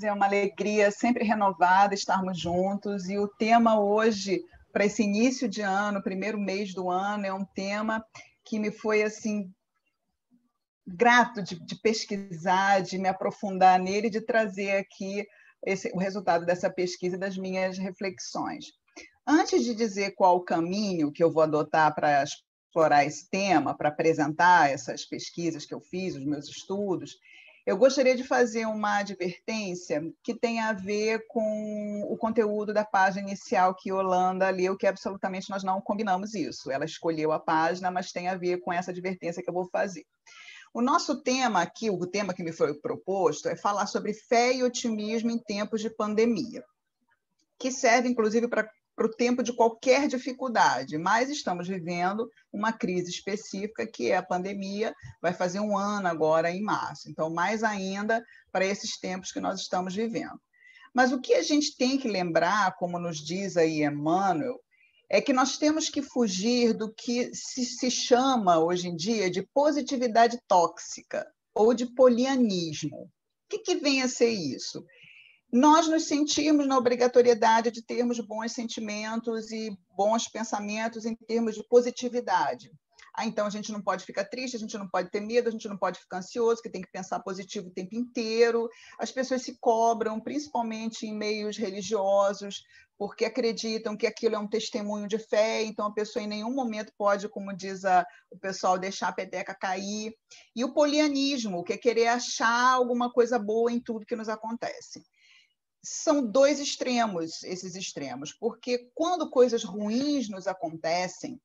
É uma alegria sempre renovada estarmos juntos, e o tema hoje, para esse início de ano, primeiro mês do ano, é um tema que me foi assim grato de pesquisar, de me aprofundar nele, de trazer aqui o resultado dessa pesquisa e das minhas reflexões. Antes de dizer qual o caminho que eu vou adotar para explorar esse tema, para apresentar essas pesquisas que eu fiz, os meus estudos, eu gostaria de fazer uma advertência que tem a ver com o conteúdo da página inicial que Yolanda leu, que absolutamente nós não combinamos isso. Ela escolheu a página, mas tem a ver com essa advertência que eu vou fazer. O nosso tema aqui, o tema que me foi proposto, é falar sobre fé e otimismo em tempos de pandemia, que serve, inclusive, para o tempo de qualquer dificuldade, mas estamos vivendo uma crise específica, que é a pandemia, vai fazer um ano agora, em março. Então, mais ainda para esses tempos que nós estamos vivendo. Mas o que a gente tem que lembrar, como nos diz aí Emmanuel, é que nós temos que fugir do que se chama, hoje em dia, de positividade tóxica ou de polianismo. O que vem a ser isso? Nós nos sentimos na obrigatoriedade de termos bons sentimentos e bons pensamentos em termos de positividade. Então, a gente não pode ficar triste, a gente não pode ter medo, a gente não pode ficar ansioso, que tem que pensar positivo o tempo inteiro. As pessoas se cobram, principalmente em meios religiosos, porque acreditam que aquilo é um testemunho de fé, então a pessoa em nenhum momento pode, como diz o pessoal, deixar a peteca cair. E o polianismo, que é querer achar alguma coisa boa em tudo que nos acontece. São dois extremos, esses extremos, porque quando coisas ruins nos acontecem,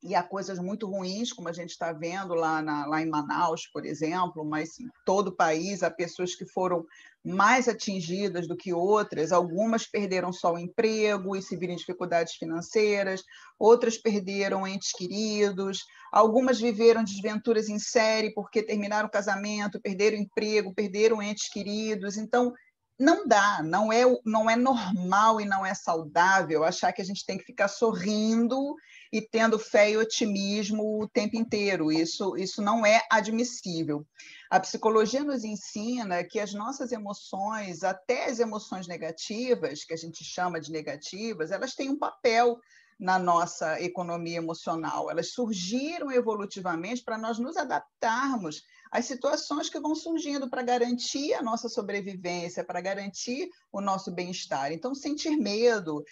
e há coisas muito ruins, como a gente está vendo lá em Manaus, por exemplo, mas em todo o país há pessoas que foram mais atingidas do que outras. Algumas perderam só o emprego e se viram em dificuldades financeiras, outras perderam entes queridos, algumas viveram desventuras em série porque terminaram o casamento, perderam o emprego, perderam entes queridos. Então, não dá, não é normal e não é saudável achar que a gente tem que ficar sorrindo e tendo fé e otimismo o tempo inteiro. Isso não é admissível. A psicologia nos ensina que as nossas emoções, até as emoções negativas, que a gente chama de negativas, elas têm um papel na nossa economia emocional. Elas surgiram evolutivamente para nós nos adaptarmos às situações que vão surgindo para garantir a nossa sobrevivência, para garantir o nosso bem-estar. Então, sentir medo,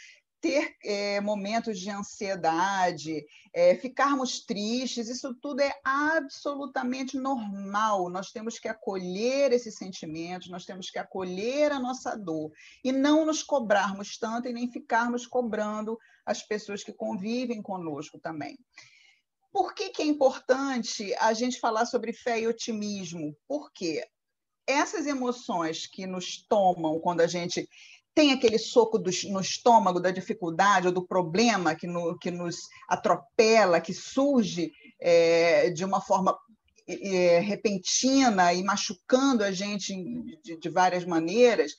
ter momentos de ansiedade, ficarmos tristes, isso tudo é absolutamente normal. Nós temos que acolher esses sentimentos, nós temos que acolher a nossa dor e não nos cobrarmos tanto e nem ficarmos cobrando as pessoas que convivem conosco também. Por que é importante a gente falar sobre fé e otimismo? Porque essas emoções que nos tomam quando a gente tem aquele soco no estômago da dificuldade ou do problema que nos atropela, que surge de uma forma repentina e machucando a gente de várias maneiras,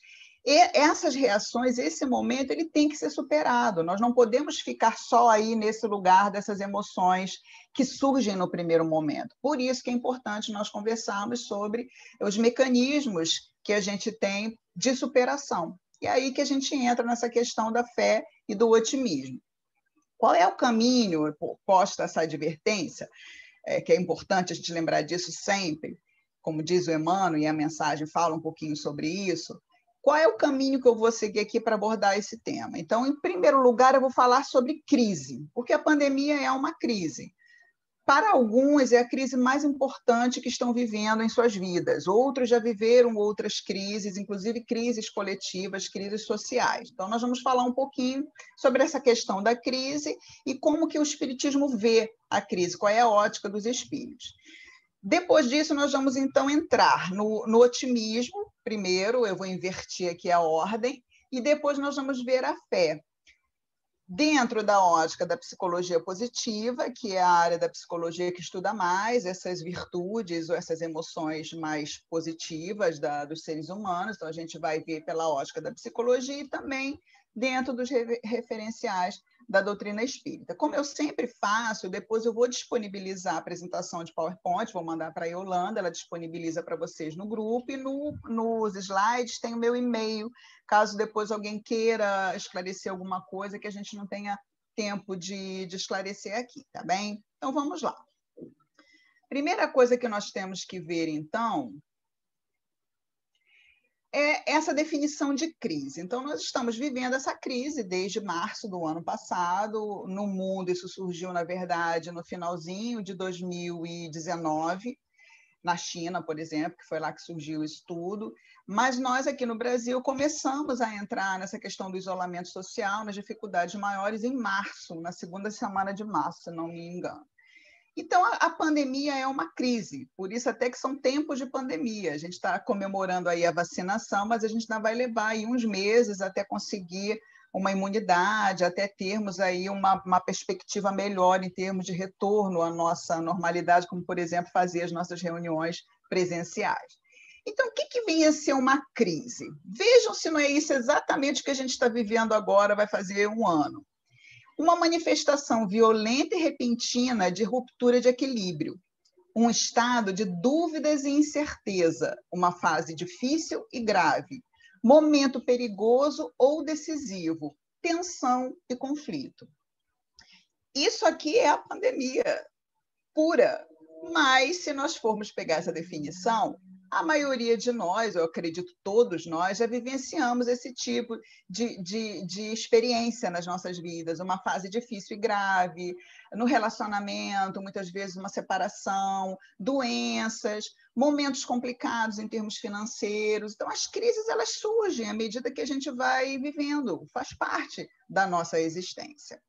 e essas reações, esse momento, ele tem que ser superado. Nós não podemos ficar só aí nesse lugar dessas emoções que surgem no primeiro momento. Por isso que é importante nós conversarmos sobre os mecanismos que a gente tem de superação. E aí que a gente entra nessa questão da fé e do otimismo. Qual é o caminho, posta essa advertência, que é importante a gente lembrar disso sempre, como diz o Emmanuel, e a mensagem fala um pouquinho sobre isso. Qual é o caminho que eu vou seguir aqui para abordar esse tema? Então, em primeiro lugar, eu vou falar sobre crise, porque a pandemia é uma crise. Para alguns, é a crise mais importante que estão vivendo em suas vidas. Outros já viveram outras crises, inclusive crises coletivas, crises sociais. Então, nós vamos falar um pouquinho sobre essa questão da crise e como que o espiritismo vê a crise, qual é a ótica dos espíritos. Depois disso, nós vamos, então, entrar no otimismo. Primeiro, eu vou invertir aqui a ordem, e depois nós vamos ver a fé. Dentro da ótica da psicologia positiva, que é a área da psicologia que estuda mais essas virtudes ou essas emoções mais positivas dos seres humanos, então a gente vai ver pela ótica da psicologia e também dentro dos referenciais da doutrina espírita. Como eu sempre faço, depois eu vou disponibilizar a apresentação de PowerPoint, vou mandar para a Yolanda, ela disponibiliza para vocês no grupo, e nos slides tem o meu e-mail, caso depois alguém queira esclarecer alguma coisa que a gente não tenha tempo de esclarecer aqui, tá bem? Então, vamos lá. Primeira coisa que nós temos que ver, então, é essa definição de crise. Então, nós estamos vivendo essa crise desde março do ano passado. No mundo, isso surgiu, na verdade, no finalzinho de 2019, na China, por exemplo, que foi lá que surgiu isso tudo. Mas nós, aqui no Brasil, começamos a entrar nessa questão do isolamento social, nas dificuldades maiores, em março, na segunda semana de março, se não me engano. Então, a pandemia é uma crise, por isso até que são tempos de pandemia. A gente está comemorando aí a vacinação, mas a gente ainda vai levar aí uns meses até conseguir uma imunidade, até termos aí uma perspectiva melhor em termos de retorno à nossa normalidade, como, por exemplo, fazer as nossas reuniões presenciais. Então, o que vem a ser uma crise? Vejam se não é isso exatamente o que a gente está vivendo agora, vai fazer um ano. Uma manifestação violenta e repentina de ruptura de equilíbrio, um estado de dúvidas e incerteza, uma fase difícil e grave, momento perigoso ou decisivo, tensão e conflito. Isso aqui é a pandemia pura, mas se nós formos pegar essa definição, a maioria de nós, eu acredito todos nós, já vivenciamos esse tipo de experiência nas nossas vidas, uma fase difícil e grave, no relacionamento, muitas vezes uma separação, doenças, momentos complicados em termos financeiros. Então, as crises elas surgem à medida que a gente vai vivendo, faz parte da nossa existência.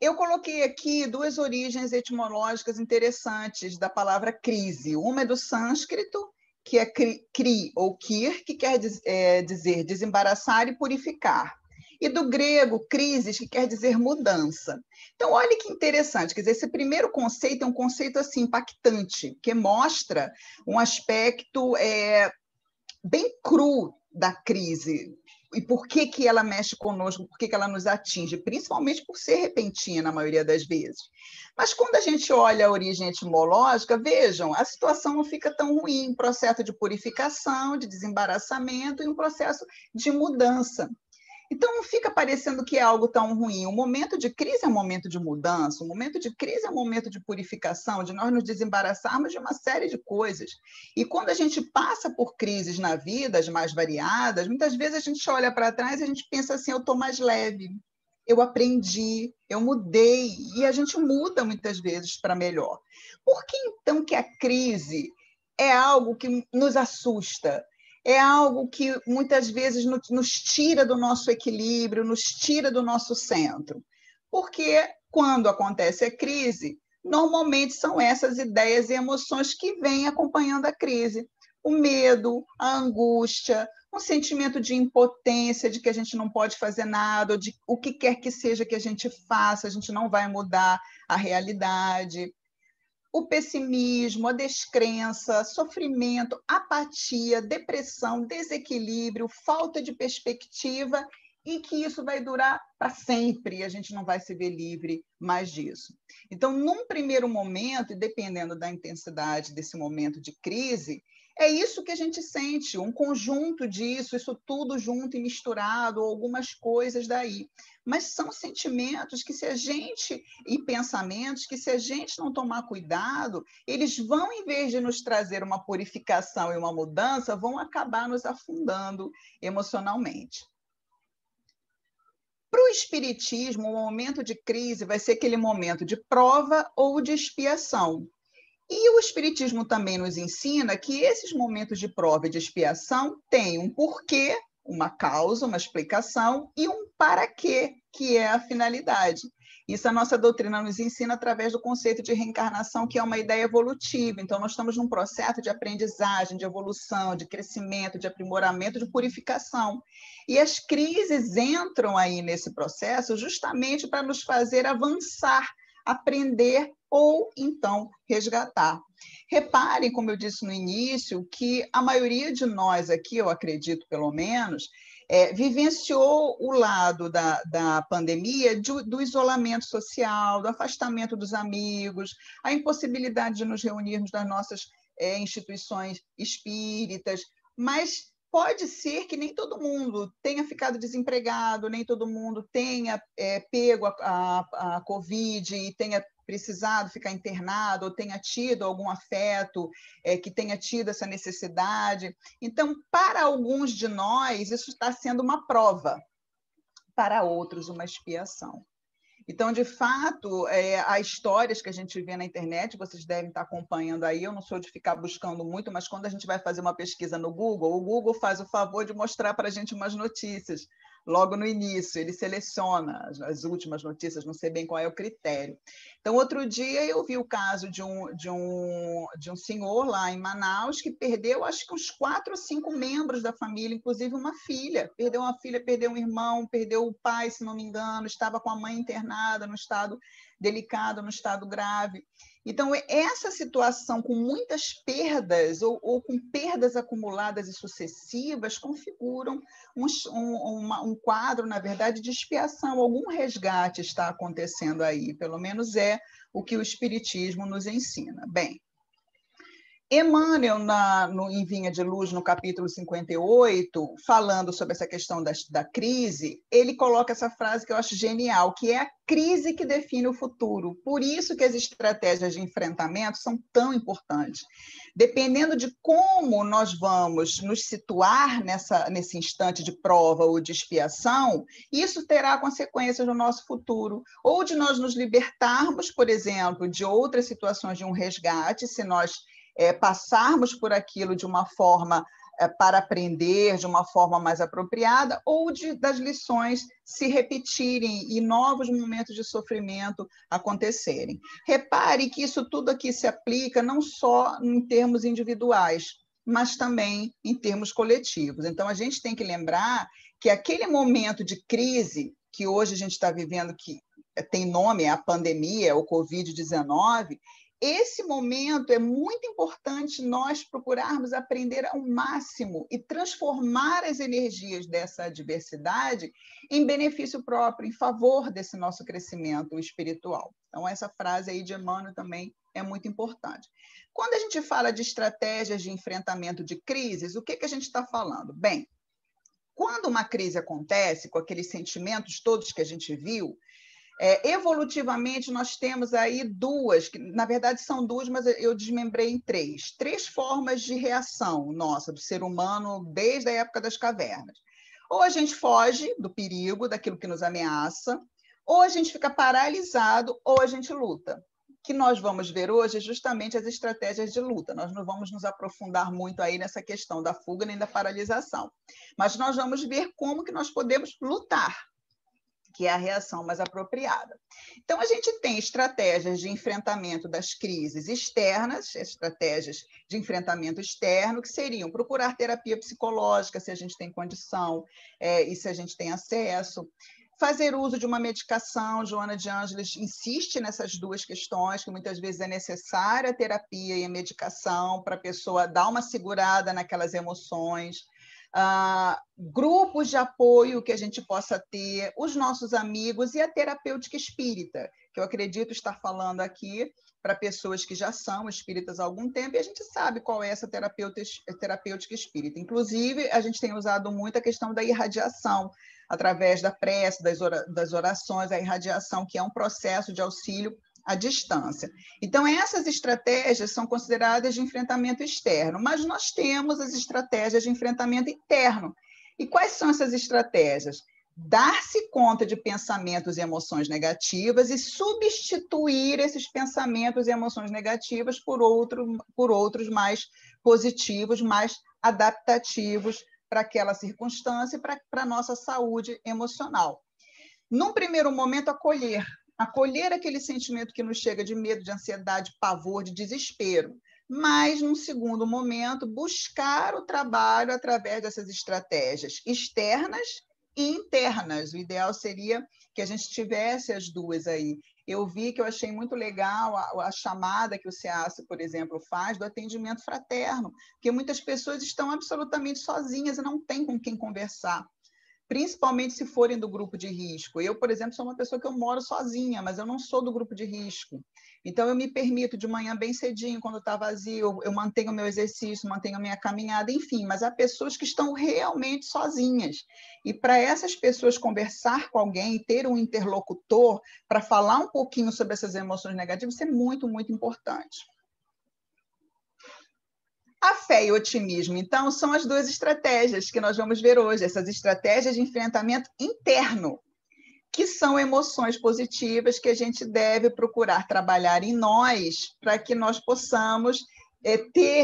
Eu coloquei aqui duas origens etimológicas interessantes da palavra crise. Uma é do sânscrito, que é kri ou kir, que quer dizer desembaraçar e purificar. E do grego, crisis, que quer dizer mudança. Então, olha que interessante, quer dizer, esse primeiro conceito é um conceito assim, impactante, que mostra um aspecto bem cru da crise. E por que ela mexe conosco, por que ela nos atinge? Principalmente por ser repentina, na maioria das vezes. Mas quando a gente olha a origem etimológica, vejam, a situação não fica tão ruim, um processo de purificação, de desembaraçamento e um processo de mudança. Então, não fica parecendo que é algo tão ruim. O momento de crise é um momento de mudança, o momento de crise é um momento de purificação, de nós nos desembaraçarmos de uma série de coisas. E quando a gente passa por crises na vida, as mais variadas, muitas vezes a gente olha para trás e a gente pensa assim, eu estou mais leve, eu aprendi, eu mudei, e a gente muda muitas vezes para melhor. Por que, então, que a crise é algo que nos assusta? É algo que muitas vezes nos tira do nosso equilíbrio, nos tira do nosso centro. Porque quando acontece a crise, normalmente são essas ideias e emoções que vêm acompanhando a crise. O medo, a angústia, um sentimento de impotência, de que a gente não pode fazer nada, ou de o que quer que seja que a gente faça, a gente não vai mudar a realidade. O pessimismo, a descrença, sofrimento, apatia, depressão, desequilíbrio, falta de perspectiva e que isso vai durar para sempre e a gente não vai se ver livre mais disso. Então, num primeiro momento, e dependendo da intensidade desse momento de crise, é isso que a gente sente, um conjunto disso, isso tudo junto e misturado, algumas coisas daí. Mas são sentimentos que se a gente, e pensamentos que se a gente não tomar cuidado, eles vão, em vez de nos trazer uma purificação e uma mudança, vão acabar nos afundando emocionalmente. Para o espiritismo, o momento de crise vai ser aquele momento de prova ou de expiação. E o espiritismo também nos ensina que esses momentos de prova e de expiação têm um porquê, uma causa, uma explicação e um para quê, que é a finalidade. Isso a nossa doutrina nos ensina através do conceito de reencarnação, que é uma ideia evolutiva. Então, nós estamos num processo de aprendizagem, de evolução, de crescimento, de aprimoramento, de purificação. E as crises entram aí nesse processo justamente para nos fazer avançar, aprender ou então resgatar. Reparem, como eu disse no início, que a maioria de nós aqui, eu acredito pelo menos, vivenciou o lado da pandemia do isolamento social, do afastamento dos amigos, a impossibilidade de nos reunirmos nas nossas instituições espíritas, mas pode ser que nem todo mundo tenha ficado desempregado, nem todo mundo tenha pego a Covid e tenha precisado ficar internado, ou tenha tido algum afeto, que tenha tido essa necessidade. Então, para alguns de nós, isso está sendo uma prova, para outros, uma expiação. Então, de fato, há histórias que a gente vê na internet, vocês devem estar acompanhando aí, eu não sou de ficar buscando muito, mas quando a gente vai fazer uma pesquisa no Google, o Google faz o favor de mostrar para a gente umas notícias. Logo no início, ele seleciona as últimas notícias, não sei bem qual é o critério. Então, outro dia eu vi o caso de um senhor lá em Manaus que perdeu, acho que uns 4 ou 5 membros da família, inclusive uma filha. Perdeu uma filha, perdeu um irmão, perdeu o pai, se não me engano, estava com a mãe internada no estado delicado, no estado grave. Então, essa situação com muitas perdas ou com perdas acumuladas e sucessivas configuram um quadro, na verdade, de expiação. Algum resgate está acontecendo aí, pelo menos é o que o Espiritismo nos ensina. Bem, Emmanuel, em Vinha de Luz, no capítulo 58, falando sobre essa questão da crise, ele coloca essa frase que eu acho genial, que é a crise que define o futuro. Por isso que as estratégias de enfrentamento são tão importantes. Dependendo de como nós vamos nos situar nesse instante de prova ou de expiação, isso terá consequências no nosso futuro. Ou de nós nos libertarmos, por exemplo, de outras situações de um resgate, se nós passarmos por aquilo de uma forma para aprender, de uma forma mais apropriada, ou das lições se repetirem e novos momentos de sofrimento acontecerem. Repare que isso tudo aqui se aplica não só em termos individuais, mas também em termos coletivos. Então, a gente tem que lembrar que aquele momento de crise que hoje a gente está vivendo, que tem nome, é a pandemia, o Covid-19, esse momento é muito importante nós procurarmos aprender ao máximo e transformar as energias dessa adversidade em benefício próprio, em favor desse nosso crescimento espiritual. Então, essa frase aí de Emmanuel também é muito importante. Quando a gente fala de estratégias de enfrentamento de crises, o que a gente está falando? Bem, quando uma crise acontece, com aqueles sentimentos todos que a gente viu, evolutivamente, nós temos aí duas, que na verdade são duas, mas eu desmembrei em três formas de reação nossa, do ser humano, desde a época das cavernas. Ou a gente foge do perigo, daquilo que nos ameaça, ou a gente fica paralisado, ou a gente luta. O que nós vamos ver hoje é justamente as estratégias de luta. Nós não vamos nos aprofundar muito aí nessa questão da fuga nem da paralisação, mas nós vamos ver como que nós podemos lutar, que é a reação mais apropriada. Então, a gente tem estratégias de enfrentamento das crises externas, estratégias de enfrentamento externo, que seriam procurar terapia psicológica, se a gente tem condição e se a gente tem acesso, fazer uso de uma medicação. Joana de Ângeles insiste nessas duas questões, que muitas vezes é necessária a terapia e a medicação para a pessoa dar uma segurada naquelas emoções. Grupos de apoio que a gente possa ter, os nossos amigos e a terapêutica espírita, que eu acredito estar falando aqui para pessoas que já são espíritas há algum tempo, e a gente sabe qual é essa terapêutica espírita. Inclusive, a gente tem usado muito a questão da irradiação, através da prece, das orações, a irradiação, que é um processo de auxílio à distância. Então, essas estratégias são consideradas de enfrentamento externo, mas nós temos as estratégias de enfrentamento interno. E quais são essas estratégias? Dar-se conta de pensamentos e emoções negativas e substituir esses pensamentos e emoções negativas por outros mais positivos, mais adaptativos para aquela circunstância e para a nossa saúde emocional. Num primeiro momento, acolher aquele sentimento que nos chega de medo, de ansiedade, pavor, de desespero. Mas, num segundo momento, buscar o trabalho através dessas estratégias externas e internas. O ideal seria que a gente tivesse as duas aí, eu vi que eu achei muito legal a chamada que o SEASA, por exemplo, faz do atendimento fraterno, porque muitas pessoas estão absolutamente sozinhas e não têm com quem conversar, principalmente se forem do grupo de risco. Eu, por exemplo, sou uma pessoa que eu moro sozinha, mas eu não sou do grupo de risco. Então, eu me permito de manhã bem cedinho, quando está vazio, eu mantenho o meu exercício, mantenho a minha caminhada, enfim, mas há pessoas que estão realmente sozinhas. E para essas pessoas conversar com alguém, ter um interlocutor para falar um pouquinho sobre essas emoções negativas, isso é muito, muito importante. A fé e o otimismo, então, são as duas estratégias que nós vamos ver hoje, essas estratégias de enfrentamento interno, que são emoções positivas que a gente deve procurar trabalhar em nós para que nós possamos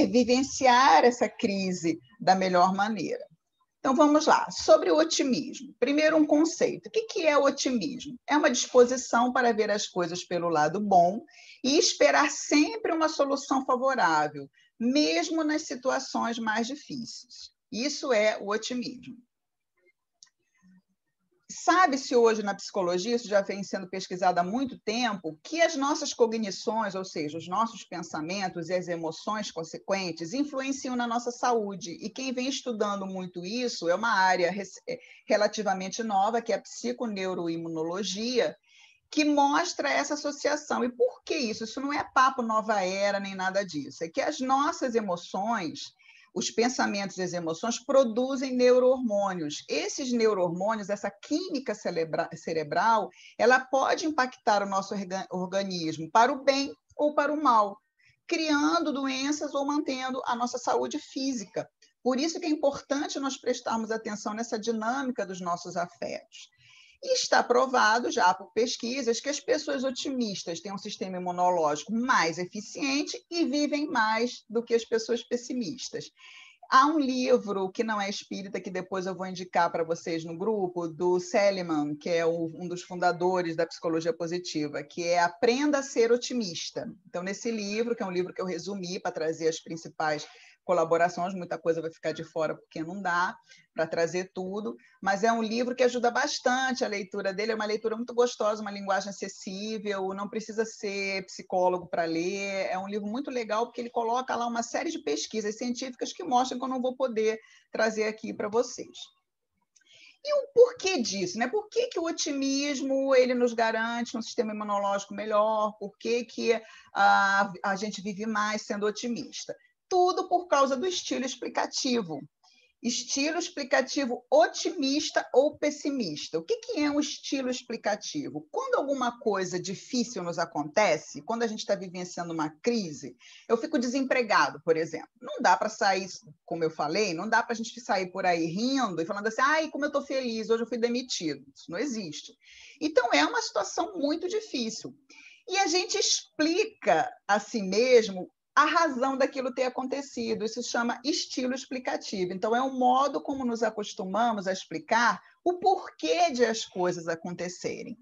vivenciar essa crise da melhor maneira. Então, vamos lá. Sobre o otimismo. Primeiro, um conceito. O que é o otimismo? É uma disposição para ver as coisas pelo lado bom e esperar sempre uma solução favorável, mesmo nas situações mais difíceis. Isso é o otimismo. Sabe-se hoje na psicologia, isso já vem sendo pesquisado há muito tempo, que as nossas cognições, ou seja, os nossos pensamentos e as emoções consequentes, influenciam na nossa saúde. E quem vem estudando muito isso é uma área relativamente nova, que é a psiconeuroimunologia, que mostra essa associação. E por que isso? Isso não é papo nova era, nem nada disso. É que as nossas emoções, os pensamentos e as emoções produzem neurohormônios. Esses neurohormônios, essa química cerebral, ela pode impactar o nosso organismo para o bem ou para o mal, criando doenças ou mantendo a nossa saúde física. Por isso que é importante nós prestarmos atenção nessa dinâmica dos nossos afetos. E está provado já por pesquisas que as pessoas otimistas têm um sistema imunológico mais eficiente e vivem mais do que as pessoas pessimistas. Há um livro que não é espírita, que depois eu vou indicar para vocês no grupo, do Seligman, que é um dos fundadores da psicologia positiva, que é Aprenda a Ser Otimista. Então, nesse livro, que é um livro que eu resumi para trazer as principais colaborações, muita coisa vai ficar de fora porque não dá para trazer tudo, mas é um livro que ajuda bastante a leitura dele, é uma leitura muito gostosa, uma linguagem acessível, não precisa ser psicólogo para ler, é um livro muito legal porque ele coloca lá uma série de pesquisas científicas que mostram que eu não vou poder trazer aqui para vocês. E o porquê disso, né? Por que o otimismo ele nos garante um sistema imunológico melhor? Por que a gente vive mais sendo otimista? Tudo por causa do estilo explicativo. Estilo explicativo otimista ou pessimista. O que é um estilo explicativo? Quando alguma coisa difícil nos acontece, quando a gente está vivenciando uma crise, eu fico desempregado, por exemplo. Não dá para sair, como eu falei, não dá para a gente sair por aí rindo e falando assim, ai, como eu estou feliz, hoje eu fui demitido. Isso não existe. Então, é uma situação muito difícil. E a gente explica a si mesmo a razão daquilo ter acontecido. Isso se chama estilo explicativo. Então, é um modo como nos acostumamos a explicar o porquê de as coisas acontecerem.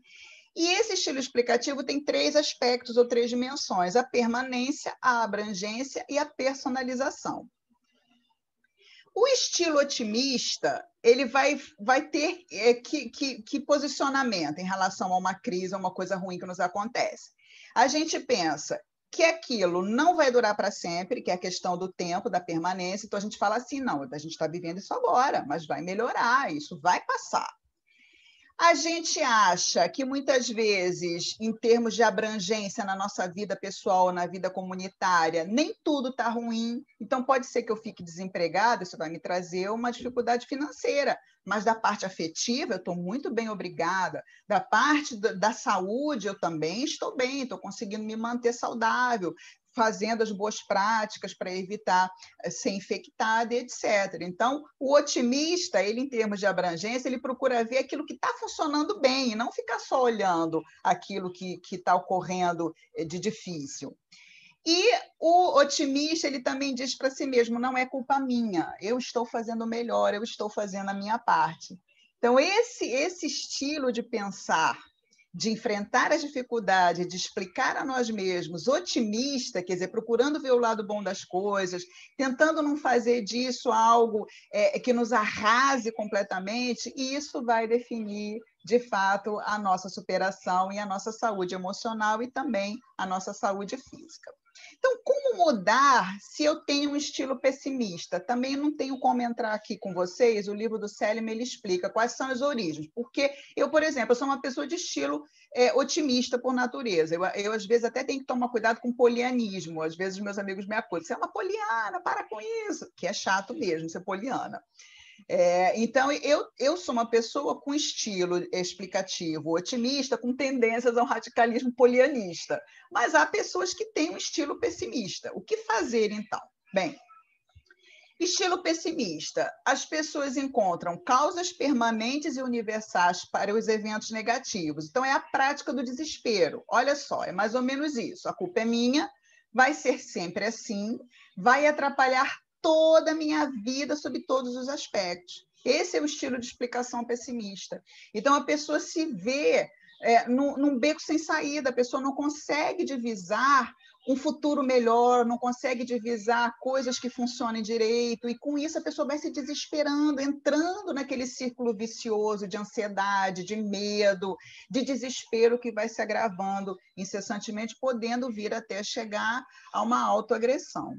E esse estilo explicativo tem 3 aspectos ou 3 dimensões: a permanência, a abrangência e a personalização. O estilo otimista, ele vai ter que posicionamento em relação a uma crise, a uma coisa ruim que nos acontece. A gente pensa que aquilo não vai durar para sempre, que é a questão do tempo, da permanência. Então, a gente fala assim, não, a gente está vivendo isso agora, mas vai melhorar, isso vai passar. A gente acha que, muitas vezes, em termos de abrangência na nossa vida pessoal, na vida comunitária, nem tudo está ruim. Então, pode ser que eu fique desempregada, isso vai me trazer uma dificuldade financeira. Mas da parte afetiva, eu estou muito bem, obrigada. Da parte da saúde, eu também estou bem, estou conseguindo me manter saudável, fazendo as boas práticas para evitar ser infectada, etc. Então, o otimista, ele, em termos de abrangência, ele procura ver aquilo que está funcionando bem e não ficar só olhando aquilo que está ocorrendo de difícil. E o otimista, ele também diz para si mesmo, não é culpa minha, eu estou fazendo melhor, eu estou fazendo a minha parte. Então, esse estilo de pensar, de enfrentar as dificuldades, de explicar a nós mesmos, otimista, quer dizer, procurando ver o lado bom das coisas, tentando não fazer disso algo que nos arrase completamente, e isso vai definir de fato, a nossa superação e a nossa saúde emocional e também a nossa saúde física. Então, como mudar se eu tenho um estilo pessimista? Também não tenho como entrar aqui com vocês, o livro do Seligman, ele explica quais são as origens, porque eu, por exemplo, eu sou uma pessoa de estilo otimista por natureza, eu às vezes até tenho que tomar cuidado com polianismo, às vezes meus amigos me acusam, você é uma poliana, para com isso, que é chato mesmo ser poliana. Então, eu sou uma pessoa com estilo explicativo otimista, com tendências ao radicalismo polianista, mas há pessoas que têm um estilo pessimista. O que fazer, então? Bem, estilo pessimista. As pessoas encontram causas permanentes e universais para os eventos negativos. Então, é a prática do desespero. Olha só, é mais ou menos isso. A culpa é minha, vai ser sempre assim, vai atrapalhar toda a minha vida sob todos os aspectos. Esse é o estilo de explicação pessimista. Então, a pessoa se vê num beco sem saída, a pessoa não consegue divisar um futuro melhor, não consegue divisar coisas que funcionem direito, e com isso a pessoa vai se desesperando, entrando naquele círculo vicioso de ansiedade, de medo, de desespero que vai se agravando incessantemente, podendo vir até chegar a uma autoagressão.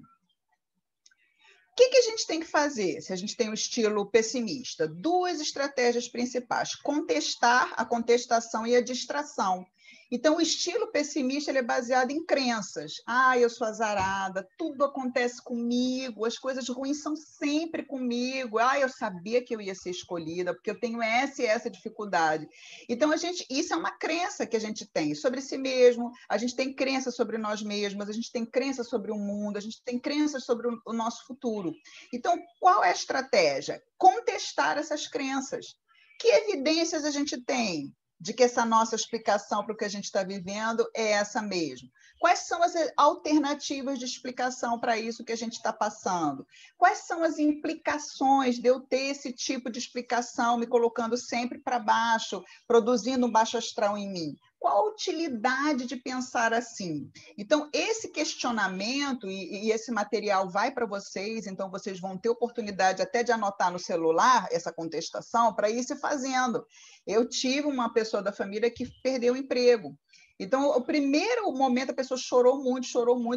O que a gente tem que fazer se a gente tem um estilo pessimista? Duas estratégias principais: contestar, a contestação e a distração. Então, o estilo pessimista ele é baseado em crenças. Eu sou azarada, tudo acontece comigo, as coisas ruins são sempre comigo. Eu sabia que eu ia ser escolhida, porque eu tenho essa e essa dificuldade. Então, isso é uma crença que a gente tem sobre si mesmo, a gente tem crença sobre nós mesmos, a gente tem crença sobre o mundo, a gente tem crenças sobre o nosso futuro. Então, qual é a estratégia? Contestar essas crenças. Que evidências a gente tem de que essa nossa explicação para o que a gente está vivendo é essa mesmo? Quais são as alternativas de explicação para isso que a gente está passando? Quais são as implicações de eu ter esse tipo de explicação me colocando sempre para baixo, produzindo um baixo astral em mim? Qual a utilidade de pensar assim? Então, esse questionamento, e esse material vai para vocês, então vocês vão ter oportunidade até de anotar no celular essa contestação para ir se fazendo. Eu tive uma pessoa da família que perdeu o emprego. Então, o primeiro momento, a pessoa chorou muito,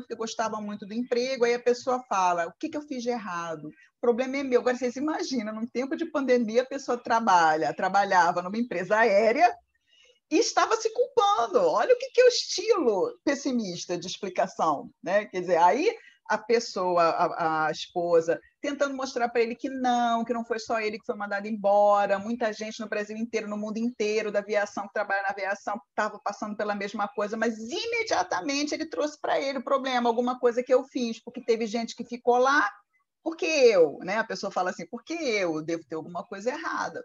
porque gostava muito do emprego, aí a pessoa fala, o que eu fiz de errado? O problema é meu. Agora, vocês imaginam, num tempo de pandemia, a pessoa trabalhava numa empresa aérea, e estava se culpando. Olha o que é o estilo pessimista de explicação, né? Quer dizer, aí a pessoa, a esposa, tentando mostrar para ele que não foi só ele que foi mandado embora, muita gente no Brasil inteiro, no mundo inteiro, da aviação, que trabalha na aviação, estava passando pela mesma coisa, mas imediatamente ele trouxe para ele o problema, alguma coisa que eu fiz, porque teve gente que ficou lá, porque eu, né? A pessoa fala assim, porque eu devo ter alguma coisa errada.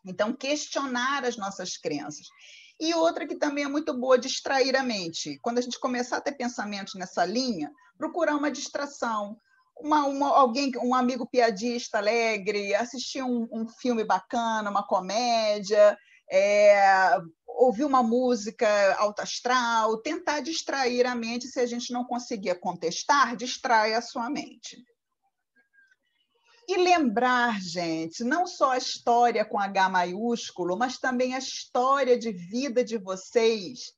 Então, questionar as nossas crenças. E outra que também é muito boa, distrair a mente. Quando a gente começar a ter pensamentos nessa linha, procurar uma distração, um amigo piadista alegre, assistir um filme bacana, uma comédia, ouvir uma música alta astral, tentar distrair a mente. Se a gente não conseguir contestar, distrai a sua mente. E lembrar, gente, não só a história com H maiúsculo, mas também a história de vida de vocês,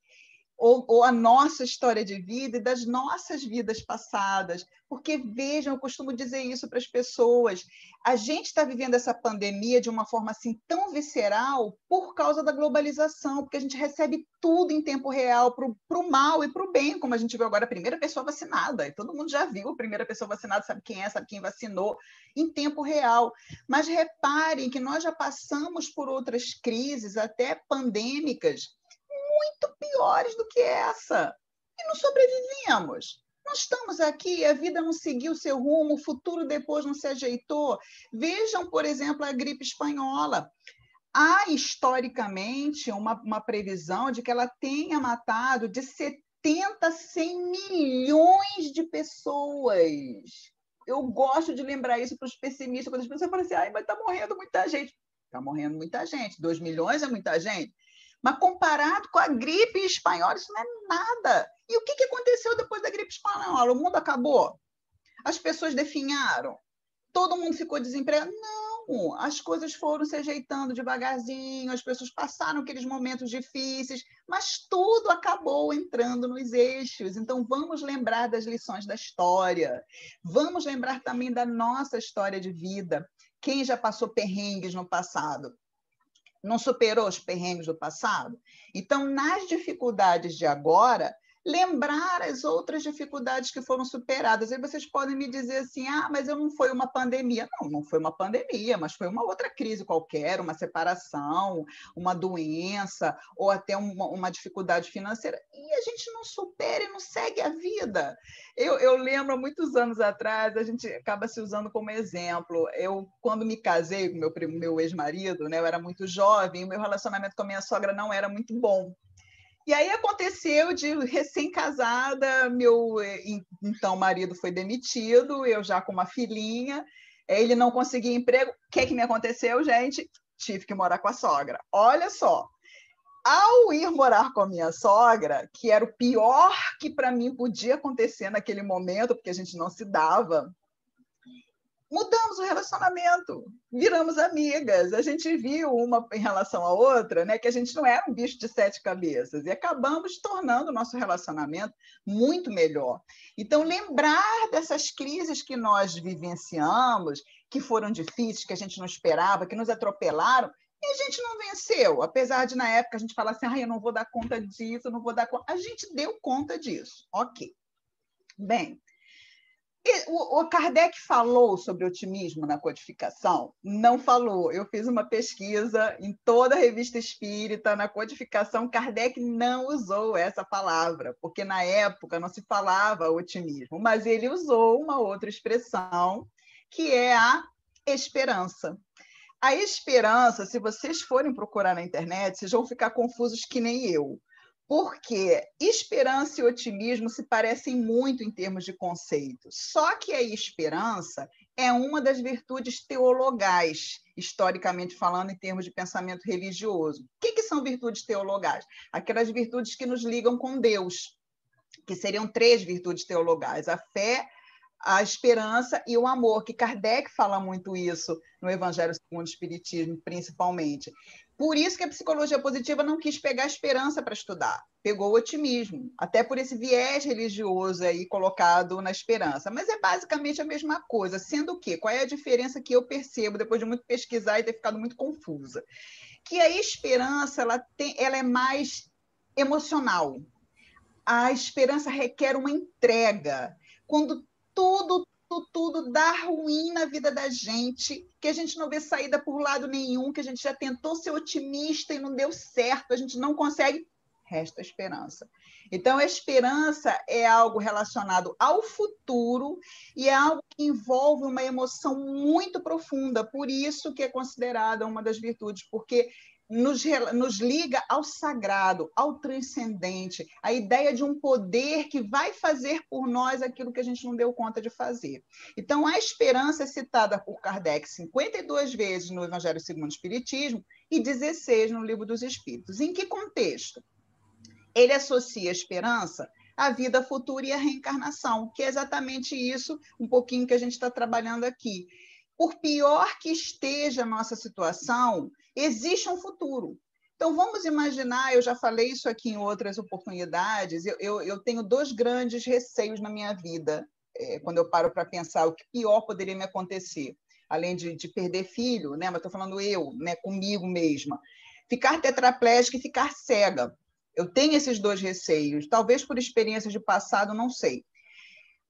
ou a nossa história de vida e das nossas vidas passadas. Porque, vejam, eu costumo dizer isso para as pessoas, a gente está vivendo essa pandemia de uma forma assim tão visceral por causa da globalização, porque a gente recebe tudo em tempo real, para o mal e para o bem, como a gente viu agora, a primeira pessoa vacinada, e todo mundo já viu a primeira pessoa vacinada, sabe quem vacinou, em tempo real. Mas reparem que nós já passamos por outras crises, até pandêmicas, muito piores do que essa. E não sobrevivemos. Nós estamos aqui, a vida não seguiu seu rumo, o futuro depois não se ajeitou. Vejam, por exemplo, a gripe espanhola. Há, historicamente, uma previsão de que ela tenha matado de 70 a 100 milhões de pessoas. Eu gosto de lembrar isso para os pessimistas, quando as pessoas falam assim, mas está morrendo muita gente. Está morrendo muita gente. 2 milhões é muita gente. Mas comparado com a gripe espanhola, isso não é nada. E o que aconteceu depois da gripe espanhola? O mundo acabou? As pessoas definharam? Todo mundo ficou desempregado? Não. Como? As coisas foram se ajeitando devagarzinho, as pessoas passaram aqueles momentos difíceis, mas tudo acabou entrando nos eixos. Então, vamos lembrar das lições da história, vamos lembrar também da nossa história de vida. Quem já passou perrengues no passado? Não superou os perrengues do passado? Então, nas dificuldades de agora, lembrar as outras dificuldades que foram superadas. Aí vocês podem me dizer assim, mas não foi uma pandemia. Não, não foi uma pandemia, mas foi uma outra crise qualquer, uma separação, uma doença, ou até uma dificuldade financeira. E a gente não supera e não segue a vida. Eu lembro, há muitos anos atrás, a gente acaba se usando como exemplo. Eu, quando me casei com meu ex-marido, né, eu era muito jovem, o meu relacionamento com a minha sogra não era muito bom. E aí aconteceu de recém-casada, meu então marido foi demitido, eu já com uma filhinha, ele não conseguia emprego. O que me aconteceu, gente? Tive que morar com a sogra. Olha só, ao ir morar com a minha sogra, que era o pior que para mim podia acontecer naquele momento, porque a gente não se dava, mudamos o relacionamento, viramos amigas, a gente viu uma em relação à outra, né, que a gente não era um bicho de 7 cabeças, e acabamos tornando o nosso relacionamento muito melhor. Então, lembrar dessas crises que nós vivenciamos, que foram difíceis, que a gente não esperava, que nos atropelaram, e a gente não venceu, apesar de, na época, a gente falar assim, eu não vou dar conta disso, eu não vou dar conta. A gente deu conta disso, ok. Bem, o Kardec falou sobre otimismo na codificação? Não falou. Eu fiz uma pesquisa em toda a revista espírita, na codificação, Kardec não usou essa palavra, porque na época não se falava otimismo, mas ele usou uma outra expressão, que é a esperança. A esperança, se vocês forem procurar na internet, vocês vão ficar confusos que nem eu. Porque esperança e otimismo se parecem muito em termos de conceito. Só que a esperança é uma das virtudes teologais, historicamente falando, em termos de pensamento religioso. O que são virtudes teologais? Aquelas virtudes que nos ligam com Deus, que seriam 3 virtudes teologais: a fé, a esperança e o amor, que Kardec fala muito isso no Evangelho segundo o Espiritismo, principalmente. Por isso que a psicologia positiva não quis pegar a esperança para estudar, pegou o otimismo, até por esse viés religioso aí colocado na esperança. Mas é basicamente a mesma coisa, sendo que, qual é a diferença que eu percebo, depois de muito pesquisar e ter ficado muito confusa? Que a esperança ela é mais emocional. A esperança requer uma entrega. Quando tudo dá ruim na vida da gente, que a gente não vê saída por lado nenhum, que a gente já tentou ser otimista e não deu certo, a gente não consegue, resta a esperança. Então, a esperança é algo relacionado ao futuro e é algo que envolve uma emoção muito profunda, por isso que é considerada uma das virtudes, porque nos liga ao sagrado, ao transcendente, a ideia de um poder que vai fazer por nós aquilo que a gente não deu conta de fazer. Então, a esperança é citada por Kardec 52 vezes no Evangelho segundo o Espiritismo e 16 no Livro dos Espíritos. Em que contexto? Ele associa a esperança à vida futura e à reencarnação, que é exatamente isso, um pouquinho que a gente está trabalhando aqui. Por pior que esteja a nossa situação, existe um futuro. Então, vamos imaginar, eu já falei isso aqui em outras oportunidades, eu tenho 2 grandes receios na minha vida, quando eu paro para pensar o que pior poderia me acontecer, além de perder filho, né? Mas estou falando eu, né? Comigo mesma. Ficar tetraplégica e ficar cega. Eu tenho esses 2 receios, talvez por experiências de passado, não sei.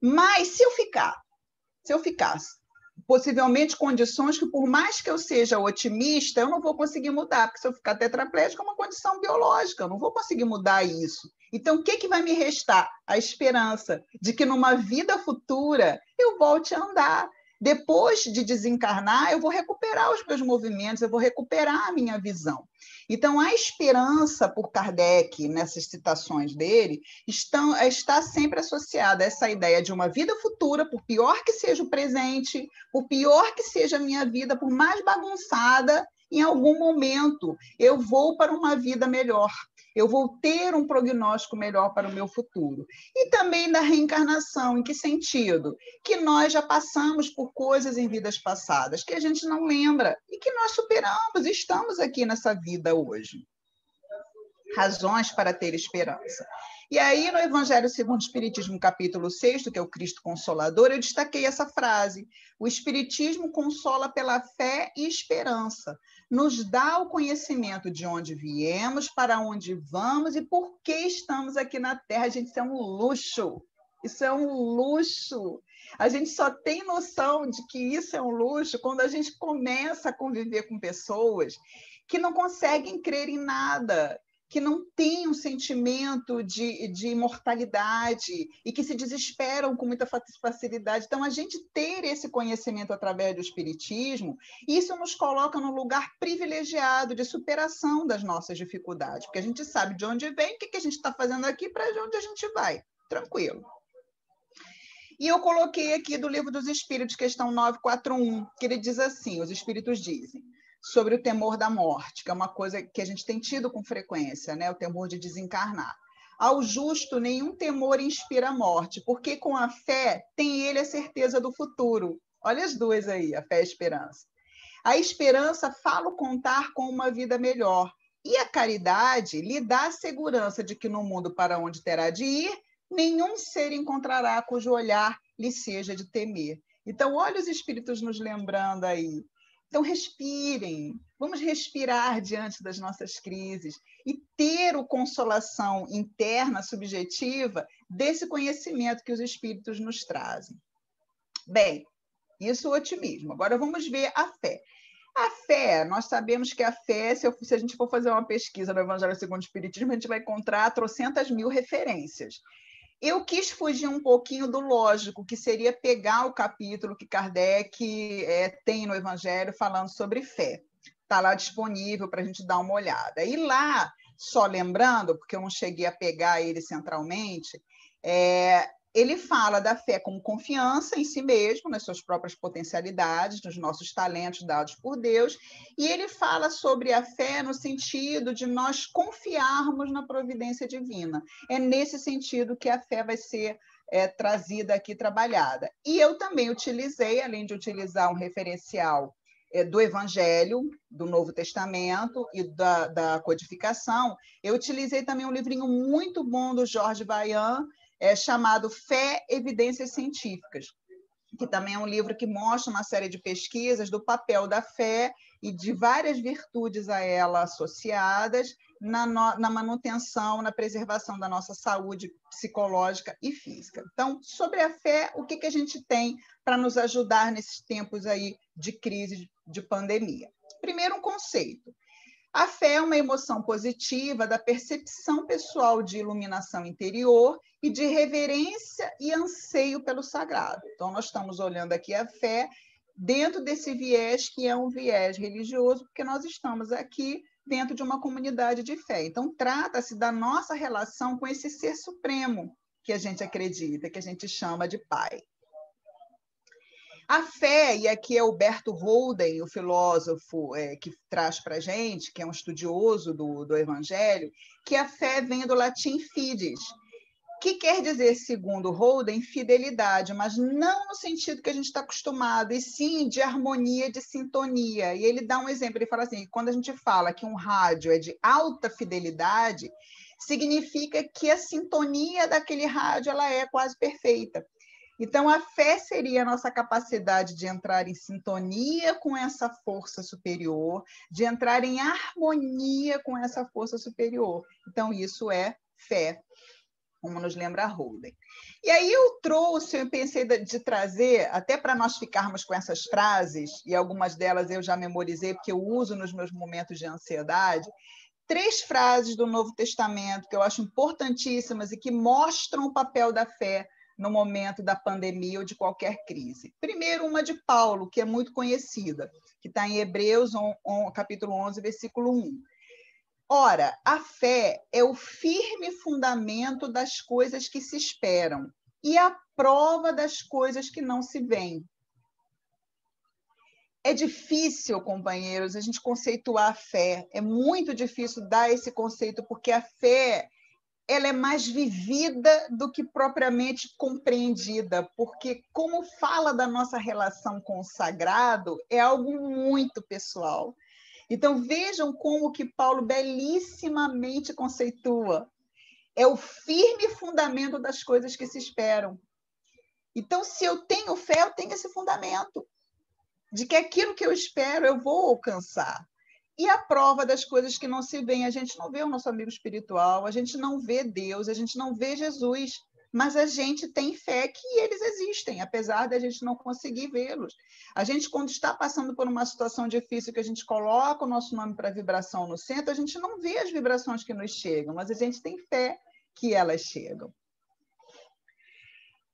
Mas se eu ficasse, possivelmente condições que, por mais que eu seja otimista, eu não vou conseguir mudar, porque se eu ficar tetraplégica é uma condição biológica, eu não vou conseguir mudar isso. Então, o que vai me restar? A esperança de que numa vida futura eu volte a andar. Depois de desencarnar, eu vou recuperar os meus movimentos, eu vou recuperar a minha visão. Então, a esperança, por Kardec, nessas citações dele, está sempre associada a essa ideia de uma vida futura, por pior que seja o presente, por pior que seja a minha vida, por mais bagunçada, em algum momento eu vou para uma vida melhor. eu vou ter um prognóstico melhor para o meu futuro. E também da reencarnação, em que sentido? Que nós já passamos por coisas em vidas passadas que a gente não lembra e que nós superamos, estamos aqui nessa vida hoje. Razões para ter esperança. E aí, no Evangelho segundo o Espiritismo, capítulo 6, que é o Cristo Consolador, eu destaquei essa frase: o Espiritismo consola pela fé e esperança, nos dá o conhecimento de onde viemos, para onde vamos e por que estamos aqui na Terra. Gente, isso é um luxo, isso é um luxo. A gente só tem noção de que isso é um luxo quando a gente começa a conviver com pessoas que não conseguem crer em nada, que não têm um sentimento de imortalidade e que se desesperam com muita facilidade. Então, a gente ter esse conhecimento através do Espiritismo, isso nos coloca num lugar privilegiado de superação das nossas dificuldades, porque a gente sabe de onde vem, o que a gente está fazendo aqui, para onde a gente vai. Tranquilo. E eu coloquei aqui do Livro dos Espíritos, questão 941, que ele diz assim, os Espíritos dizem, sobre o temor da morte, que é uma coisa que a gente tem tido com frequência, né? O temor de desencarnar. Ao justo, nenhum temor inspira a morte, porque com a fé tem ele a certeza do futuro. Olha as duas aí, a fé e a esperança. A esperança fala o contar com uma vida melhor, e a caridade lhe dá a segurança de que no mundo para onde terá de ir, nenhum ser encontrará cujo olhar lhe seja de temer. Então, olha os espíritos nos lembrando aí. Então, respirem, vamos respirar diante das nossas crises e ter a consolação interna, subjetiva, desse conhecimento que os espíritos nos trazem. Bem, isso é o otimismo. Agora vamos ver a fé. A fé, nós sabemos que a fé, se a gente for fazer uma pesquisa no Evangelho segundo o Espiritismo, a gente vai encontrar trocentas mil referências. Eu quis fugir um pouquinho do lógico, que seria pegar o capítulo que Kardec tem no Evangelho falando sobre fé. Está lá disponível para a gente dar uma olhada. E lá, só lembrando, porque eu não cheguei a pegar ele centralmente, ele fala da fé como confiança em si mesmo, nas suas próprias potencialidades, nos nossos talentos dados por Deus, e ele fala sobre a fé no sentido de nós confiarmos na providência divina. É nesse sentido que a fé vai ser trazida aqui, trabalhada. E eu também utilizei, além de utilizar um referencial do Evangelho, do Novo Testamento e da codificação, eu utilizei também um livrinho muito bom do Jorge Baian, chamado Fé, Evidências Científicas, que também é um livro que mostra uma série de pesquisas do papel da fé e de várias virtudes a ela associadas na manutenção, na preservação da nossa saúde psicológica e física. Então, sobre a fé, o que a gente tem para nos ajudar nesses tempos aí de crise, de pandemia? Primeiro, um conceito. A fé é uma emoção positiva da percepção pessoal de iluminação interior e de reverência e anseio pelo sagrado. Então, nós estamos olhando aqui a fé dentro desse viés que é um viés religioso, porque nós estamos aqui dentro de uma comunidade de fé. Então, trata-se da nossa relação com esse ser supremo que a gente acredita, que a gente chama de Pai. A fé, e aqui é o Berto Holden, o filósofo que traz para a gente, que é um estudioso do Evangelho, que a fé vem do latim fides, que quer dizer, segundo Holden, fidelidade, mas não no sentido que a gente está acostumado, e sim de harmonia, de sintonia. E ele dá um exemplo, ele fala assim, quando a gente fala que um rádio é de alta fidelidade, significa que a sintonia daquele rádio ela é quase perfeita. Então, a fé seria a nossa capacidade de entrar em sintonia com essa força superior, de entrar em harmonia com essa força superior. Então, isso é fé, como nos lembra Holden. E aí eu pensei de trazer, até para nós ficarmos com essas frases, e algumas delas eu já memorizei, porque eu uso nos meus momentos de ansiedade, 3 frases do Novo Testamento que eu acho importantíssimas e que mostram o papel da fé no momento da pandemia ou de qualquer crise. Primeiro, uma de Paulo, que é muito conhecida, que está em Hebreus, capítulo 11, versículo 1. Ora, a fé é o firme fundamento das coisas que se esperam e a prova das coisas que não se veem. É difícil, companheiros, a gente conceituar a fé. É muito difícil dar esse conceito, porque a fé ela é mais vivida do que propriamente compreendida, porque como fala da nossa relação com o sagrado, é algo muito pessoal. Então vejam como que Paulo belíssimamente conceitua. É o firme fundamento das coisas que se esperam. Então, se eu tenho fé, eu tenho esse fundamento de que aquilo que eu espero eu vou alcançar. E a prova das coisas que não se veem, a gente não vê o nosso amigo espiritual, a gente não vê Deus, a gente não vê Jesus, mas a gente tem fé que eles existem, apesar de a gente não conseguir vê-los. A gente, quando está passando por uma situação difícil, que a gente coloca o nosso nome para vibração no centro, a gente não vê as vibrações que nos chegam, mas a gente tem fé que elas chegam.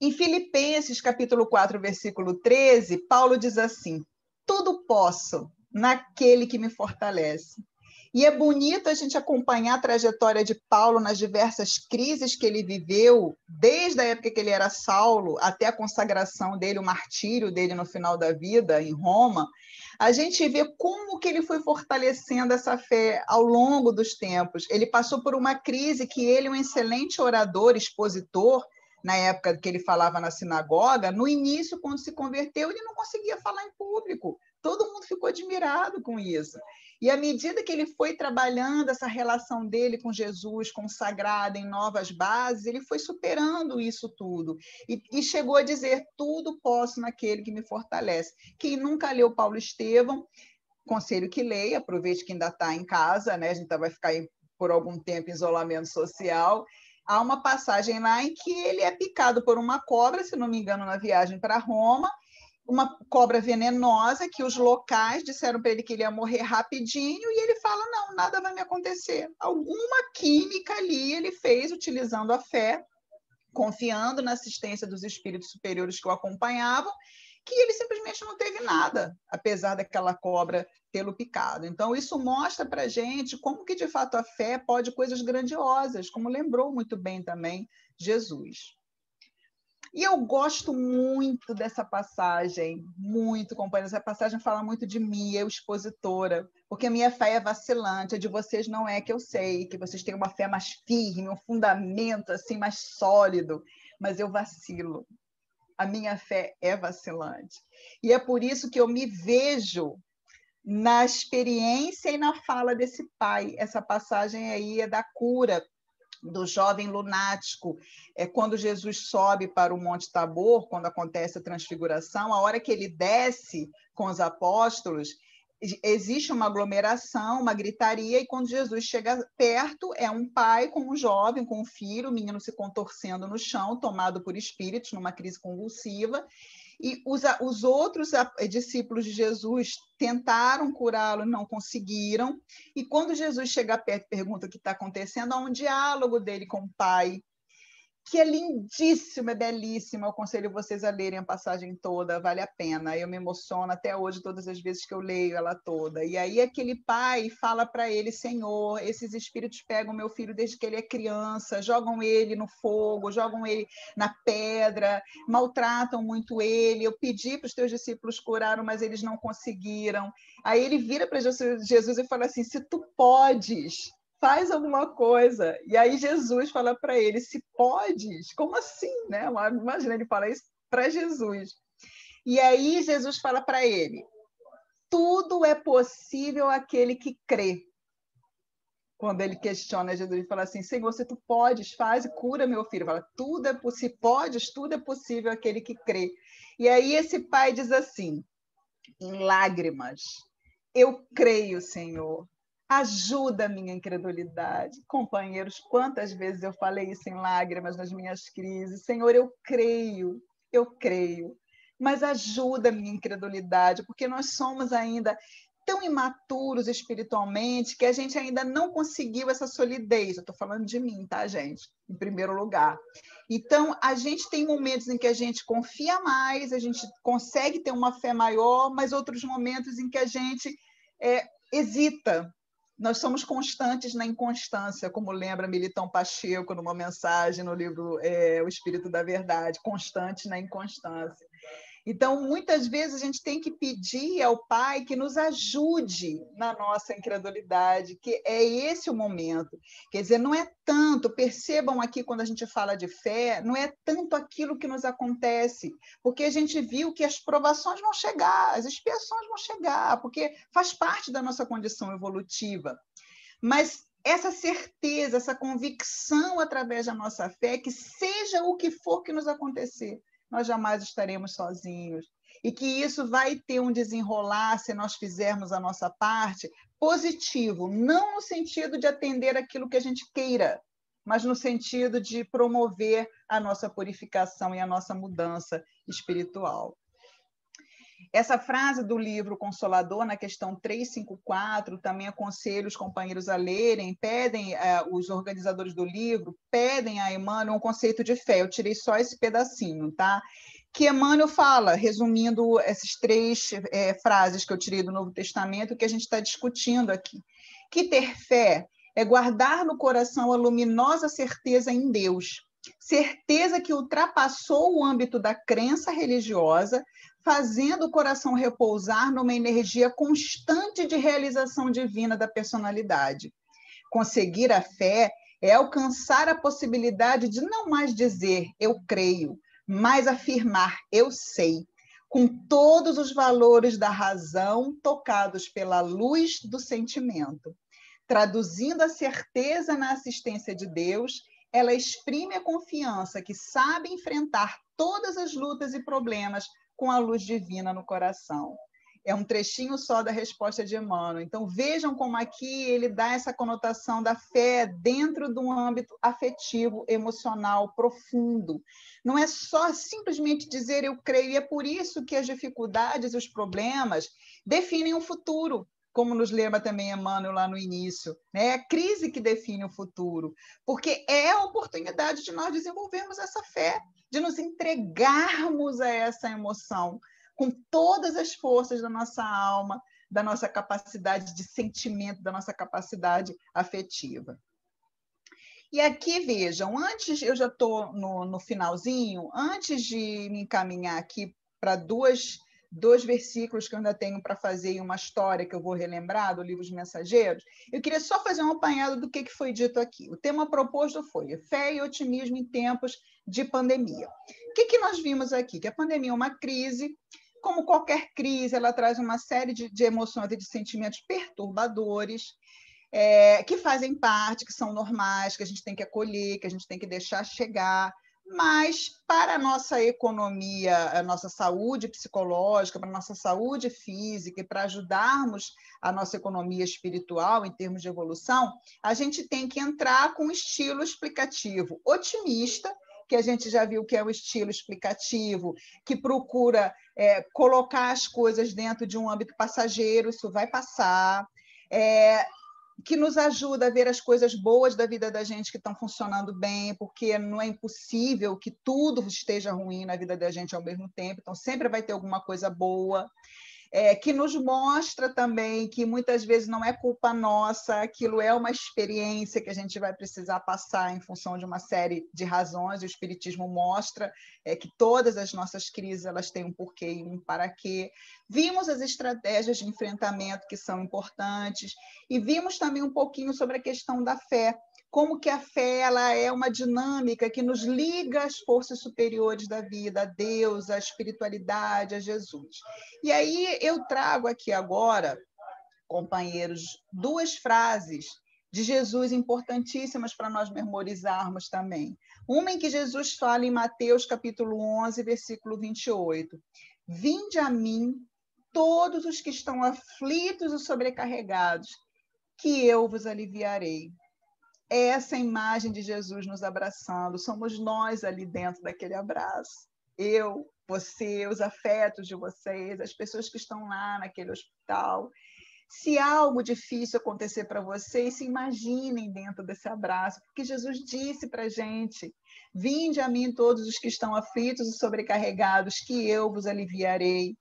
Em Filipenses, capítulo 4, versículo 13, Paulo diz assim: tudo posso naquele que me fortalece. E é bonito a gente acompanhar a trajetória de Paulo nas diversas crises que ele viveu, desde a época que ele era Saulo até a consagração dele, o martírio dele no final da vida, em Roma. A gente vê como que ele foi fortalecendo essa fé ao longo dos tempos. Ele passou por uma crise que ele, um excelente orador, expositor, na época que ele falava na sinagoga, no início, quando se converteu, ele não conseguia falar em público. Todo mundo ficou admirado com isso. E à medida que ele foi trabalhando essa relação dele com Jesus, consagrada em novas bases, ele foi superando isso tudo. E chegou a dizer, tudo posso naquele que me fortalece. Quem nunca leu Paulo Estevão, conselho que leia, aproveite que ainda está em casa, né? A gente vai ficar aí por algum tempo em isolamento social. Há uma passagem lá em que ele é picado por uma cobra, se não me engano, na viagem para Roma, uma cobra venenosa que os locais disseram para ele que ele ia morrer rapidinho e ele fala, não, nada vai me acontecer. Alguma química ali ele fez utilizando a fé, confiando na assistência dos espíritos superiores que o acompanhavam, que ele simplesmente não teve nada, apesar daquela cobra tê-lo picado. Então, isso mostra para a gente como que, de fato, a fé pode coisas grandiosas, como lembrou muito bem também Jesus. E eu gosto muito dessa passagem, muito, companheiros. Essa passagem fala muito de mim, eu expositora, porque a minha fé é vacilante, a de vocês não é, que eu sei, que vocês têm uma fé mais firme, um fundamento assim mais sólido, mas eu vacilo. A minha fé é vacilante. E é por isso que eu me vejo na experiência e na fala desse pai. Essa passagem aí é da cura do jovem lunático, quando Jesus sobe para o Monte Tabor, quando acontece a transfiguração, a hora que ele desce com os apóstolos, existe uma aglomeração, uma gritaria, e quando Jesus chega perto, é um pai com um jovem, com um filho, o menino se contorcendo no chão, tomado por espíritos, numa crise convulsiva, e os outros discípulos de Jesus tentaram curá-lo, não conseguiram. E quando Jesus chega perto e pergunta o que está acontecendo, há um diálogo dele com o pai, que é lindíssimo, é belíssimo. Eu aconselho vocês a lerem a passagem toda, vale a pena. Eu me emociono até hoje, todas as vezes que eu leio ela toda. E aí aquele pai fala para ele, Senhor, esses espíritos pegam meu filho desde que ele é criança, jogam ele no fogo, jogam ele na pedra, maltratam muito ele. Eu pedi para os teus discípulos curaram, mas eles não conseguiram. Aí ele vira para Jesus e fala assim, se tu podes, faz alguma coisa. E aí Jesus fala para ele, se podes, como assim? Né? Imagina, ele fala isso para Jesus. E aí Jesus fala para ele, tudo é possível àquele que crê. Quando ele questiona Jesus, ele fala assim, Senhor, se tu podes, faz e cura meu filho. Fala, tudo é possível, podes, tudo é possível àquele que crê. E aí esse pai diz assim, em lágrimas, eu creio, Senhor, ajuda a minha incredulidade. Companheiros, quantas vezes eu falei isso em lágrimas nas minhas crises? Senhor, eu creio, mas ajuda a minha incredulidade, porque nós somos ainda tão imaturos espiritualmente que a gente ainda não conseguiu essa solidez. Eu estou falando de mim, tá, gente? Em primeiro lugar. Então, a gente tem momentos em que a gente confia mais, a gente consegue ter uma fé maior, mas outros momentos em que a gente hesita. Nós somos constantes na inconstância, como lembra Militão Pacheco numa mensagem no livro O Espírito da Verdade, constantes na inconstância. Então, muitas vezes, a gente tem que pedir ao Pai que nos ajude na nossa incredulidade, que é esse o momento. Quer dizer, não é tanto, percebam aqui quando a gente fala de fé, não é tanto aquilo que nos acontece, porque a gente viu que as provações vão chegar, as expiações vão chegar, porque faz parte da nossa condição evolutiva. Mas essa certeza, essa convicção através da nossa fé, que seja o que for que nos acontecer, nós jamais estaremos sozinhos. E que isso vai ter um desenrolar se nós fizermos a nossa parte positivo, não no sentido de atender aquilo que a gente queira, mas no sentido de promover a nossa purificação e a nossa mudança espiritual. Essa frase do livro Consolador, na questão 354, também aconselho os companheiros a lerem, pedem, os organizadores do livro, pedem a Emmanuel um conceito de fé. Eu tirei só esse pedacinho, tá? Que Emmanuel fala, resumindo essas 3 frases que eu tirei do Novo Testamento, que a gente está discutindo aqui. Que ter fé é guardar no coração a luminosa certeza em Deus, certeza que ultrapassou o âmbito da crença religiosa, fazendo o coração repousar numa energia constante de realização divina da personalidade. Conseguir a fé é alcançar a possibilidade de não mais dizer eu creio, mas afirmar eu sei, com todos os valores da razão tocados pela luz do sentimento. Traduzindo a certeza na assistência de Deus, ela exprime a confiança que sabe enfrentar todas as lutas e problemas com a luz divina no coração. É um trechinho só da resposta de Emmanuel. Então, vejam como aqui ele dá essa conotação da fé dentro de um âmbito afetivo, emocional, profundo. Não é só simplesmente dizer eu creio, e é por isso que as dificuldades e os problemas definem o futuro, como nos lembra também Emmanuel lá no início, né? É a crise que define o futuro, porque é a oportunidade de nós desenvolvermos essa fé, de nos entregarmos a essa emoção, com todas as forças da nossa alma, da nossa capacidade de sentimento, da nossa capacidade afetiva. E aqui, vejam, antes, eu já estou no finalzinho, antes de me encaminhar aqui para dois versículos que eu ainda tenho para fazer e uma história que eu vou relembrar do Livro dos Mensageiros, eu queria só fazer um apanhado do que foi dito aqui. O tema proposto foi fé e otimismo em tempos de pandemia. O que nós vimos aqui? Que a pandemia é uma crise. Como qualquer crise, ela traz uma série de emoções e de sentimentos perturbadores, que fazem parte, que são normais, que a gente tem que acolher, que a gente tem que deixar chegar, mas para a nossa economia, a nossa saúde psicológica, para a nossa saúde física e para ajudarmos a nossa economia espiritual em termos de evolução, a gente tem que entrar com um estilo explicativo otimista, que a gente já viu que é o estilo explicativo, que procura colocar as coisas dentro de um âmbito passageiro, isso vai passar, que nos ajuda a ver as coisas boas da vida da gente que estão funcionando bem, porque não é impossível que tudo esteja ruim na vida da gente ao mesmo tempo, então sempre vai ter alguma coisa boa. Que nos mostra também que muitas vezes não é culpa nossa, aquilo é uma experiência que a gente vai precisar passar em função de uma série de razões, e o Espiritismo mostra que todas as nossas crises elas têm um porquê e um para quê. Vimos as estratégias de enfrentamento que são importantes e vimos também um pouquinho sobre a questão da fé, como que a fé ela é uma dinâmica que nos liga às forças superiores da vida, a Deus, à espiritualidade, a Jesus. E aí eu trago aqui agora, companheiros, 2 frases de Jesus importantíssimas para nós memorizarmos também. Uma em que Jesus fala em Mateus capítulo 11, versículo 28. Vinde a mim todos os que estão aflitos e sobrecarregados, que eu vos aliviarei. Essa imagem de Jesus nos abraçando, somos nós ali dentro daquele abraço. Eu, você, os afetos de vocês, as pessoas que estão lá naquele hospital. Se algo difícil acontecer para vocês, se imaginem dentro desse abraço, porque Jesus disse para a gente, vinde a mim todos os que estão aflitos e sobrecarregados, que eu vos aliviarei.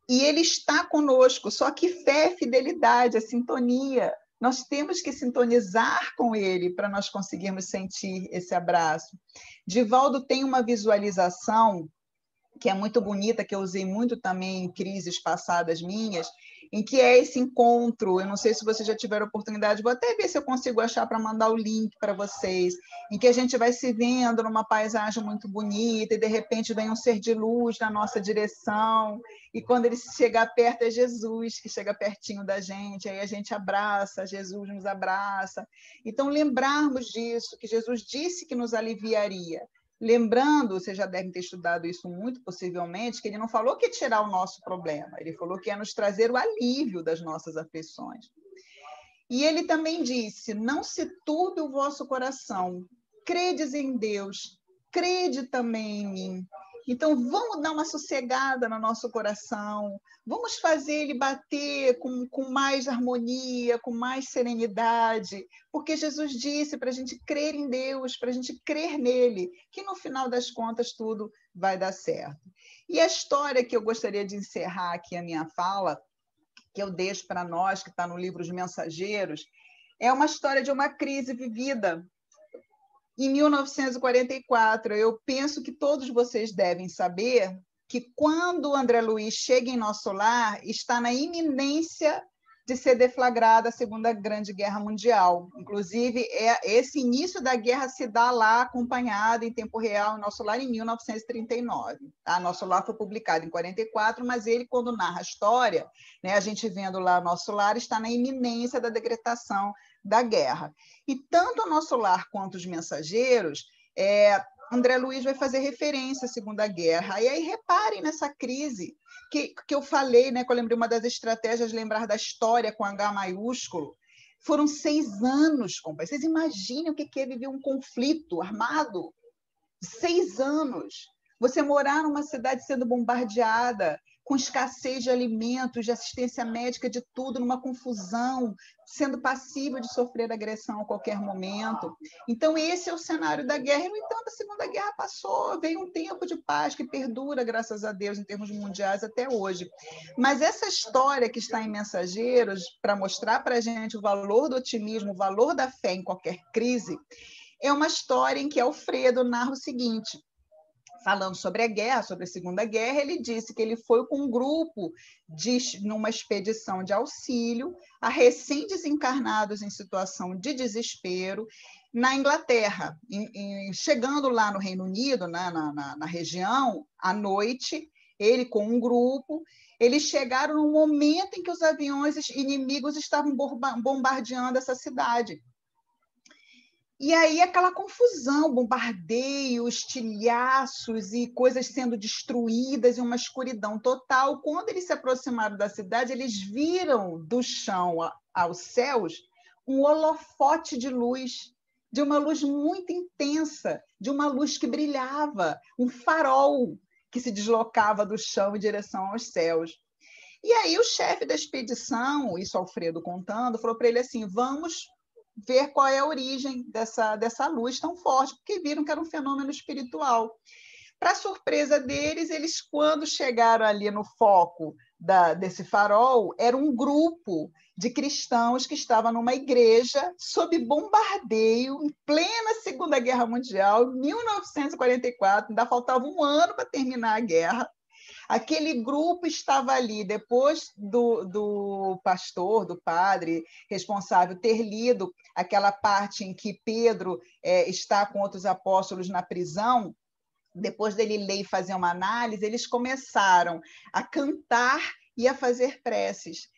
E ele está conosco, só que fé é fidelidade, é sintonia. Nós temos que sintonizar com ele para nós conseguirmos sentir esse abraço. Divaldo tem uma visualização que é muito bonita, que eu usei muito também em crises passadas minhas, em que é esse encontro. Eu não sei se vocês já tiveram oportunidade, vou até ver se eu consigo achar para mandar o link para vocês, em que a gente vai se vendo numa paisagem muito bonita e de repente vem um ser de luz na nossa direção, e quando ele chega perto é Jesus que chega pertinho da gente, aí a gente abraça, Jesus nos abraça. Então lembrarmos disso, que Jesus disse que nos aliviaria. Lembrando, vocês já devem ter estudado isso muito, possivelmente, que ele não falou que ia tirar o nosso problema, ele falou que ia nos trazer o alívio das nossas aflições. E ele também disse, não se turbe o vosso coração, credes em Deus, crede também em mim. Então, vamos dar uma sossegada no nosso coração, vamos fazer ele bater com mais harmonia, com mais serenidade, porque Jesus disse para a gente crer em Deus, para a gente crer nele, que no final das contas tudo vai dar certo. E a história que eu gostaria de encerrar aqui a minha fala, que eu deixo para nós, que está no livro Os Mensageiros, é uma história de uma crise vivida em 1944. Eu penso que todos vocês devem saber que quando o André Luiz chega em nosso lar, está na iminência de ser deflagrada a Segunda Grande Guerra Mundial. Inclusive, esse início da guerra se dá lá acompanhado em tempo real em Nosso Lar em 1939. Tá? Nosso Lar foi publicado em 44, mas ele, quando narra a história, né, a gente vendo lá Nosso Lar, está na iminência da decretação da guerra. E tanto o Nosso Lar quanto os Mensageiros, André Luiz vai fazer referência à Segunda Guerra. E aí reparem nessa crise que eu falei, né, que eu lembrei uma das estratégias, lembrar da história com H maiúsculo. Foram 6 anos, compadre. Vocês imaginem o que é viver um conflito armado? 6 anos. Você morar numa cidade sendo bombardeada, com escassez de alimentos, de assistência médica, de tudo, numa confusão, sendo passível de sofrer agressão a qualquer momento. Então, esse é o cenário da guerra. E, no entanto, a Segunda Guerra passou, veio um tempo de paz que perdura, graças a Deus, em termos mundiais até hoje. Mas essa história que está em Mensageiros, para mostrar para a gente o valor do otimismo, o valor da fé em qualquer crise, é uma história em que Alfredo narra o seguinte: falando sobre a guerra, sobre a Segunda Guerra, ele disse que ele foi com um grupo numa expedição de auxílio a recém-desencarnados em situação de desespero na Inglaterra. Chegando lá no Reino Unido, na região, à noite, ele com um grupo, eles chegaram no momento em que os aviões inimigos estavam bombardeando essa cidade. E aí aquela confusão, bombardeio, estilhaços e coisas sendo destruídas e uma escuridão total. Quando eles se aproximaram da cidade, eles viram do chão aos céus um holofote de luz, de uma luz muito intensa, de uma luz que brilhava, um farol que se deslocava do chão em direção aos céus. E aí o chefe da expedição, isso Alfredo contando, falou para ele assim: vamos ver qual é a origem dessa luz tão forte, porque viram que era um fenômeno espiritual. Para surpresa deles, eles, quando chegaram ali no foco desse farol, era um grupo de cristãos que estava numa igreja sob bombardeio, em plena Segunda Guerra Mundial, 1944, ainda faltava um ano para terminar a guerra. Aquele grupo estava ali, depois do pastor, do padre responsável ter lido aquela parte em que Pedro está com outros apóstolos na prisão. Depois dele ler e fazer uma análise, eles começaram a cantar e a fazer preces.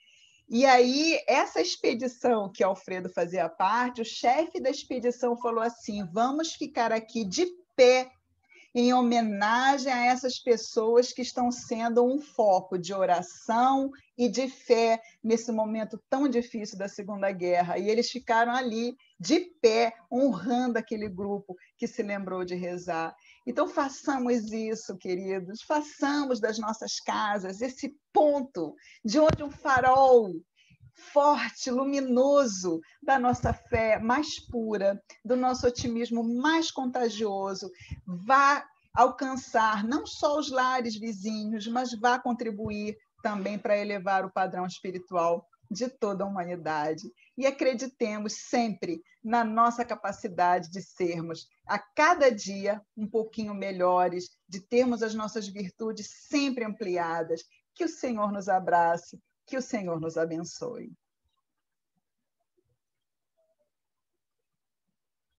E aí, essa expedição que Alfredo fazia parte, o chefe da expedição falou assim: vamos ficar aqui de pé em homenagem a essas pessoas que estão sendo um foco de oração e de fé nesse momento tão difícil da Segunda Guerra. E eles ficaram ali, de pé, honrando aquele grupo que se lembrou de rezar. Então, façamos isso, queridos, façamos das nossas casas esse ponto de onde um farol forte, luminoso da nossa fé mais pura, do nosso otimismo mais contagioso, vá alcançar não só os lares vizinhos, mas vá contribuir também para elevar o padrão espiritual de toda a humanidade. e acreditemos sempre na nossa capacidade de sermos, a cada dia, um pouquinho melhores, de termos as nossas virtudes sempre ampliadas. Que o Senhor nos abrace, que o Senhor nos abençoe.